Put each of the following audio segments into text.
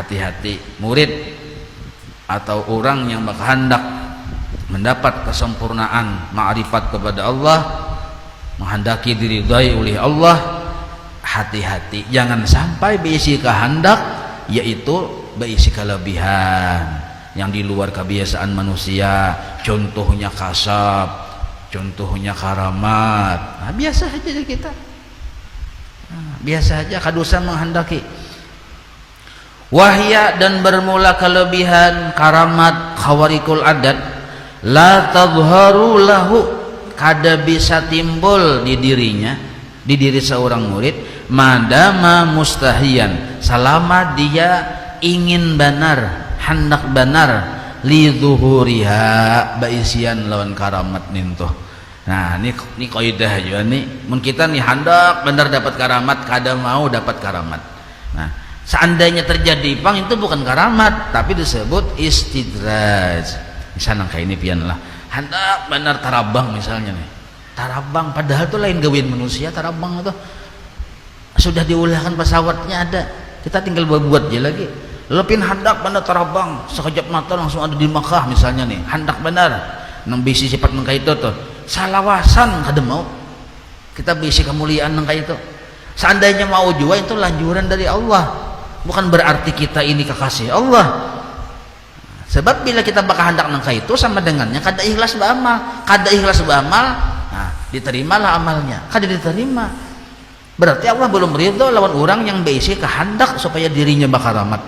hati-hati murid atau orang yang hendak mendapat kesempurnaan ma'rifat kepada Allah, menghendaki diridhai oleh Allah, hati-hati jangan sampai berisi kehendak yaitu berisi kelebihan yang di luar kebiasaan manusia, contohnya kasab, contohnya karamat. Nah, biasa aja kita, biasa aja kadusan menghendaki. Wahya dan bermula kelebihan karamat khawarikul adat la tadharu lahu, kada bisa timbul di dirinya, di diri seorang murid, madama mustahiyan, selama dia ingin benar, hendak benar, li zuhuriha, baisian lawan karamat nintuh. Nah ini kaidah juga nih, mun kita nih hendak benar dapat karamat, kada mau dapat karamat. Nah seandainya terjadi pang itu bukan karamat tapi disebut istidraj. Misalnya kayak ini pian lah, hendak benar tarabang misalnya nih, tarabang padahal tuh lain gawin manusia. Tarabang itu sudah diulahkan pesawatnya ada, kita tinggal buat aja lagi. Lepin hendak benar tarabang, sekejap mata langsung ada di Makkah misalnya nih, hendak benar nang bisi sifat nang itu tuh salawasan kada mau kita bisi kemuliaan nang itu. Seandainya mau juga itu lanjuran dari Allah, bukan berarti kita ini kekasih Allah. Sebab bila kita bakal hendak nangka itu sama dengannya kada ikhlas beramal, kada ikhlas beramal, nah diterimalah amalnya, kada diterima. Berarti Allah belum ridho lawan orang yang berisi kehendak supaya dirinya bakal rahmat.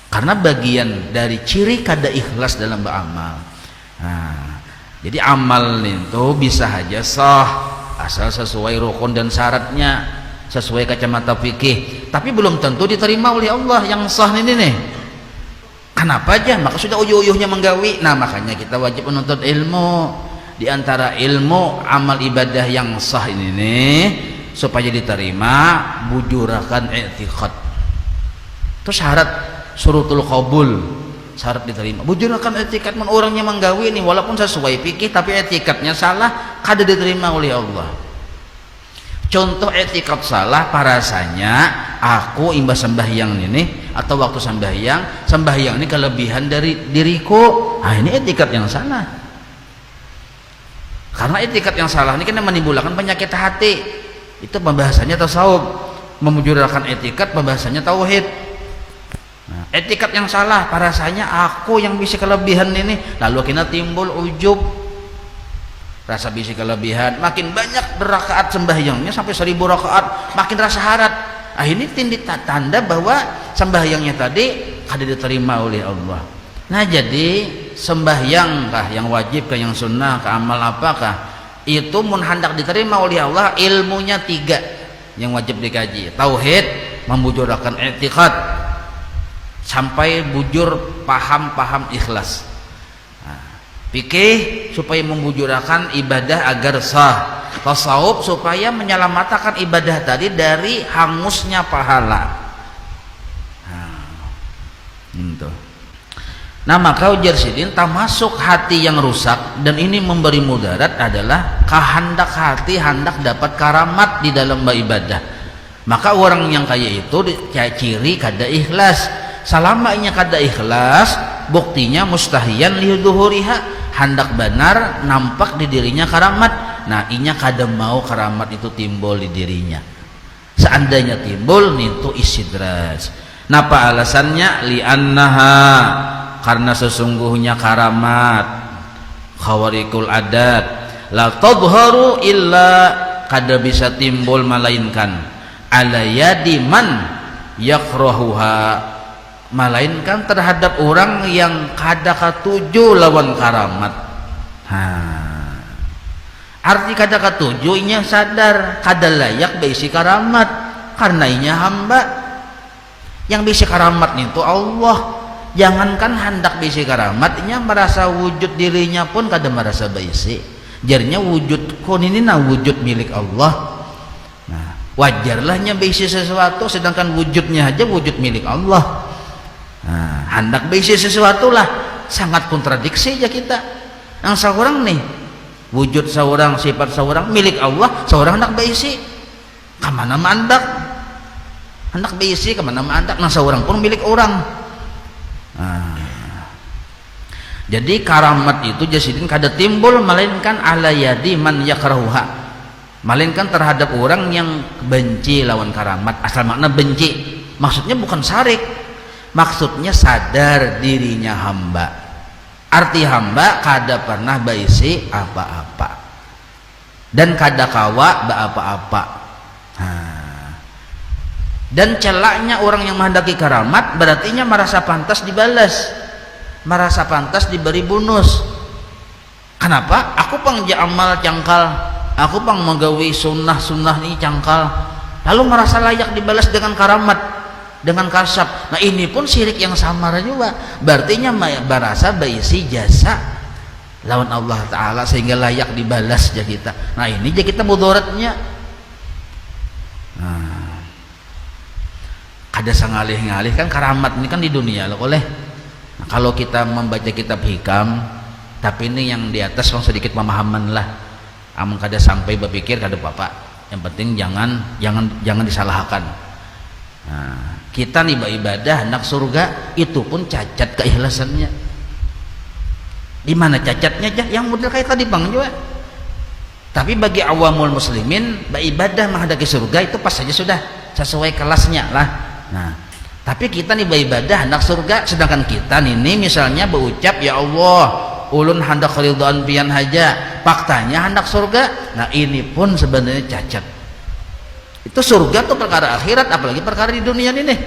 Karena bagian dari ciri kada ikhlas dalam beramal. Nah, jadi amal itu bisa aja sah asal sesuai rukun dan syaratnya, sesuai kacamata fikih, tapi belum tentu diterima oleh Allah yang sah ini nih. Kenapa aja? Maka sudah uyuh-uyuhnya menggawi. Nah makanya kita wajib menuntut ilmu. Di antara ilmu amal ibadah yang sah ini nih, supaya diterima bujurakan i'tiqad. Itu syarat surutul qabul, syarat diterima. Bujurakan i'tiqad, men orangnya menggawi nih walaupun sesuai fikih tapi i'tiqadnya salah, kada diterima oleh Allah. Contoh i'tiqad salah parasanya aku imbas sembahyang ini atau waktu sembahyang ini kelebihan dari diriku. Nah ini i'tiqad yang salah. Karena i'tiqad yang salah ini kan menimbulkan penyakit hati. Itu pembahasannya tasawuf. Memujudkan i'tiqad pembahasannya tauhid. Nah, i'tiqad yang salah parasanya aku yang bisa kelebihan ini, lalu kena timbul ujub, rasa bisi kelebihan, makin banyak berakaat sembahyangnya sampai 1000 rakaat, makin rasa harat. Ini tanda bahwa sembahyangnya tadi kada diterima oleh Allah. Nah jadi sembahyang kah yang wajib kah yang sunnah kah amal apakah itu mun hendak diterima oleh Allah ilmunya 3 yang wajib dikaji. Tauhid, membujurkan i'tiqad sampai bujur paham ikhlas. Fikih supaya membujurakan ibadah agar sah, tasawuf supaya menyelamatkan ibadah tadi dari hangusnya pahala. Nah maka ujar sidin termasuk hati yang rusak dan ini memberi mudarat adalah kehendak hati hendak dapat karamat di dalam ibadah. Maka orang yang kayak itu ciri kada ikhlas. Selamanya kada ikhlas, buktinya mustahiyan lihuduhuriha, hendak benar nampak di dirinya karamat. Nah inya kada mau karamat itu timbul di dirinya. Seandainya timbul itu istidraj. Napa alasannya? Li'annaha, karena sesungguhnya karamat khawarikul adat la tadharu illa, kada bisa timbul melainkan ala yadi man yakrahuha, melainkan terhadap orang yang kada katuju lawan karamat. Arti kada katuju inya sadar kada layak beisi karamat karena inya hamba. Yang beisi karamat itu Allah. Jangankan hendak beisi karamat, inya merasa wujud dirinya pun kada merasa beisi. Jarnya wujud kun ini wujud milik Allah. Nah, wajarlahnya beisi sesuatu sedangkan wujudnya aja wujud milik Allah. Nah, hendak beisi sesuatu lah sangat kontradiksi aja kita. Yang seorang nih wujud seorang, sifat seorang milik Allah, seorang hendak beisi kemana mandak. hendak beisi kemana mandak nasa orang pun milik orang. Jadi karamat itu jasidin kada timbul melainkan ala yadi man yakrahuha, melainkan terhadap orang yang benci lawan karamat. Asal makna benci maksudnya bukan syarik, maksudnya sadar dirinya hamba. Arti hamba kada pernah baisi apa-apa dan kada kawa apa-apa. Dan celaknya orang yang menghendaki karamat berartinya merasa pantas dibalas, merasa pantas diberi bonus. Kenapa? Aku pang amal cangkal, aku pang menggawi sunnah nih cangkal, lalu merasa layak dibalas dengan karamat, dengan kasab. Nah ini pun syirik yang samar juga, berartinya merasa baisi jasa lawan Allah Ta'ala sehingga layak dibalas aja kita. Nah ini aja kita mudaratnya. Ada sangalih-ngalih kan karamat ini kan di dunia loh oleh. Nah, kalau kita membaca kitab hikam, tapi ini yang di atas kan sedikit pemahaman lah. Amun kada sampai berpikir kada apa-apa. Yang penting jangan disalahkan. Nah, kita nih beribadah hendak surga itu pun cacat keikhlasannya. Di mana cacatnya aja? Yang model kayak tadi bang juga. Tapi bagi awamul muslimin beribadah menghadapi surga itu pas saja sudah sesuai kelasnya lah. Nah, tapi kita nih beribadah hendak surga, sedangkan kita nih misalnya berucap ya Allah, ulun hendak ridhaan pian haja, faktanya hendak surga. Nah, ini pun sebenarnya cacat. Itu surga tuh perkara akhirat, apalagi perkara di dunia ini nih.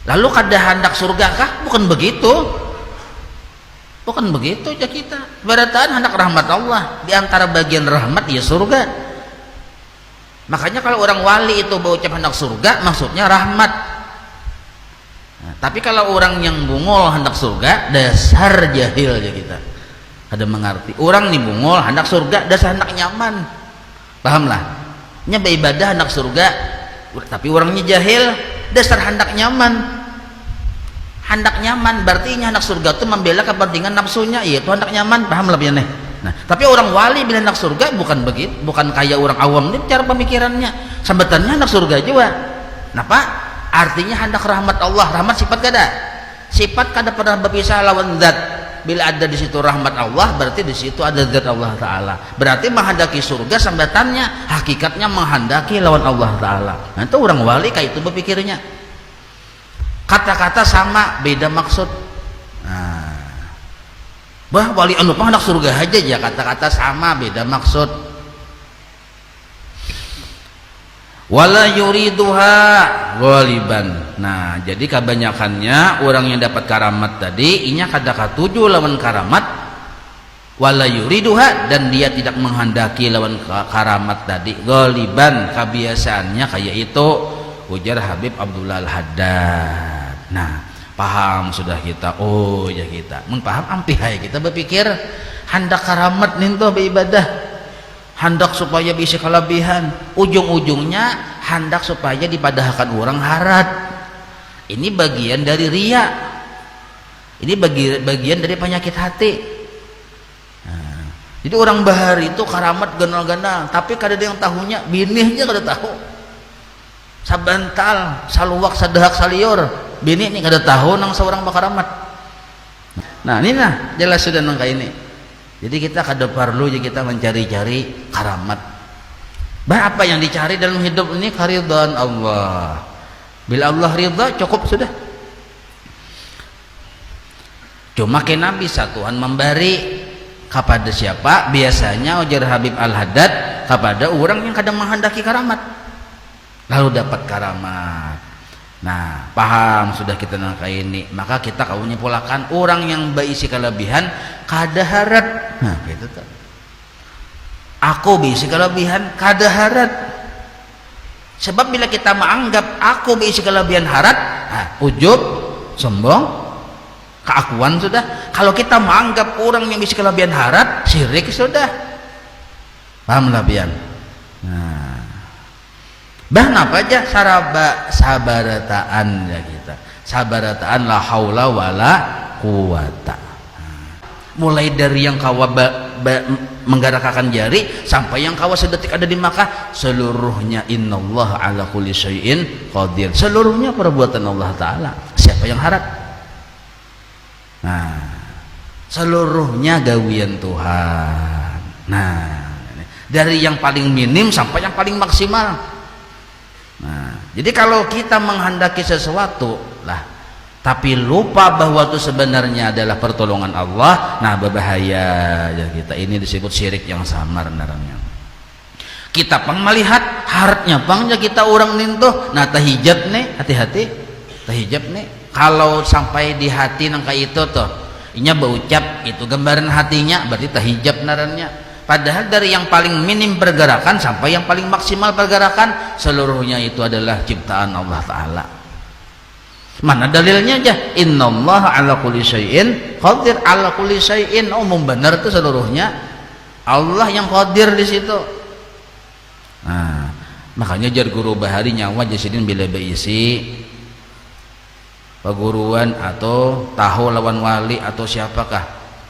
Lalu kada hendak surga kah? Bukan begitu. Bukan begitu aja kita. Berataan hendak rahmat Allah, di antara bagian rahmat ya surga. Makanya kalau orang wali itu berucap hendak surga maksudnya rahmat. Nah, tapi kalau orang yang bungol hendak surga dasar jahil aja kita. Ada mengerti. Orang nih bungol hendak surga dasar hendak nyaman. Pahamlah? Nya beribadah hendak surga tapi orangnya jahil dasar hendak nyaman. Hendak nyaman berarti hendak surga itu membela kepentingan nafsunya, yaitu hendak nyaman. Pahamlah ya nih. Nah, tapi orang wali bila hendak surga bukan begitu, bukan kayak orang awam ini cara pemikirannya. Sebenarnya hendak surga juga. Kenapa? Artinya hendak rahmat Allah. Rahmat sifat kada. Sifat kada pernah berpisah lawan zat. Bila ada di situ rahmat Allah, berarti di situ ada zat Allah Taala. Berarti menghendaki surga sambatannya hakikatnya menghendaki lawan Allah Taala. Nah, itu orang wali kayak itu berpikirnya. Kata-kata sama, beda maksud. Nah, bah wali anu hendak surga aja ya, kata-kata sama beda maksud. Wala yuriduha ghaliban. Nah, jadi kebanyakannya orang yang dapat karamat tadi inya kada katuju lawan karamat, wala yuriduha, dan dia tidak menghendaki lawan karamat tadi. Ghaliban kebiasaannya kayak itu, ujar Habib Abdullah Al-Haddad. Nah, paham sudah kita. Oh ya kita mun paham ampih hai kita berpikir hendak karamat ninto beribadah, hendak supaya bisa kelebihan, ujung-ujungnya hendak supaya dipadahkan orang harat. Ini bagian dari riya, ini bagian dari penyakit hati. Nah, jadi orang bahar itu karamat ganal-ganal tapi kada ada yang tahunya, binihnya kada tahu. Sabantal saluwak sadahak saliur bini ini kada tahu nang seorang bakaramat. Nah ini nah jelas sudah nang kayak ini. Jadi kita kada perlu ya kita mencari-cari karamat. Bah apa yang dicari dalam hidup ini? Karidhaan Allah. Bila Allah ridha cukup sudah. Cuma kena bisa Tuhan memberi kepada siapa? Biasanya ujar Habib Al-Haddad kepada orang yang kadang menghendaki karamat lalu dapat karamat. Nah, paham sudah kita nangka ini. Maka kita kau nyimpulkan orang yang berisi kelebihan kada harat. Nah, gitu tuh. Aku berisi kelebihan kada harat. Sebab bila kita menganggap aku berisi kelebihan harat, nah, ujub, sombong, keakuan sudah. Kalau kita menganggap orang yang berisi kelebihan harat, syirik sudah. Paham lah bian. Nah, bah apa aja sabarataan ya kita, sabarataan la haula wala quwata. Mulai dari yang kawa menggerakkan jari sampai yang kawas sedetik ada di Makkah, seluruhnya innallaha ala kulli syai'in qadir, seluruhnya perbuatan Allah Ta'ala. Siapa yang harap? Nah, seluruhnya gawian Tuhan. Nah, dari yang paling minim sampai yang paling maksimal. Nah, jadi kalau kita menghendaki sesuatu lah tapi lupa bahwa itu sebenarnya adalah pertolongan Allah, nah berbahaya ya kita. Ini disebut syirik yang samar narangnya. Kita pang melihat harapnya pangnya kita orang nintuh, nah tahijab nih, hati-hati tahijab nih. Kalau sampai di hati nangka itu tuh inya berucap itu gambaran hatinya, berarti tahijab narannya. Padahal dari yang paling minim pergerakan sampai yang paling maksimal pergerakan, seluruhnya itu adalah ciptaan Allah Ta'ala. Mana dalilnya aja? Innallaha ala kulli syai'in qadir, ala kulli syai'in, umum benar itu seluruhnya Allah yang qadir di situ. Nah, makanya jar guru bahari nyawa jasidin bila beisi peguruan atau tahu lawan wali atau siapakah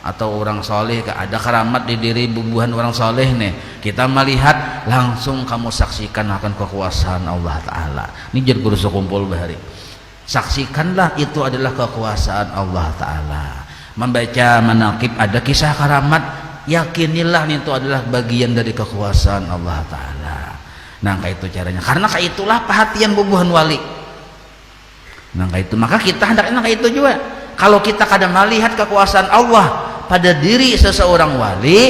atau orang soleh, ada keramat di diri bubuhan orang soleh nih, kita melihat langsung kamu saksikan akan kekuasaan Allah Ta'ala. Ini jar guru sekumpul bahari, saksikanlah itu adalah kekuasaan Allah Ta'ala. Membaca manaqib ada kisah karamat, yakinilah itu adalah bagian dari kekuasaan Allah Ta'ala. Nah kayak itu caranya, karena kayak itulah perhatian bubuhan wali. Nah kayak itu, maka kita hendaknya kayak itu juga. Kalau kita kadang melihat kekuasaan Allah pada diri seseorang wali,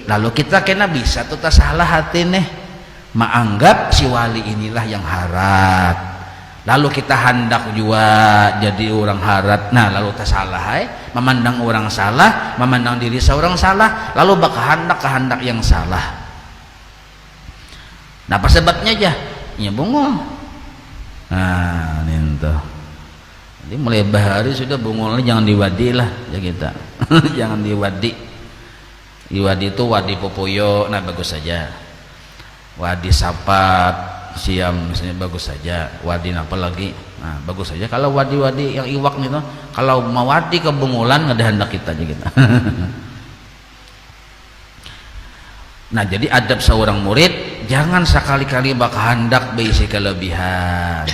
lalu kita kena bisa tuh salah hati nih menganggap si wali inilah yang harat, lalu kita hendak juga jadi orang harat. Nah lalu tak salah memandang orang salah, memandang diri seorang salah, lalu bakal kehendak yang salah. Nah apa sebabnya aja? Ya bungo. Nah itu. Jadi mulai bahari sudah bungolnya jangan diwadi lah ya kita. Jangan diwadi. Diwadi itu wadi popoyo, nah bagus saja. Wadi sapat siam misalnya bagus saja. Wadi apa lagi? Nah bagus saja. Kalau wadi-wadi yang iwak nih, kalau mau wadi ke bungulan nggak ada hendak kita aja kita. Nah jadi adab seorang murid, jangan sekali-kali bakal hendak berisi kelebihan.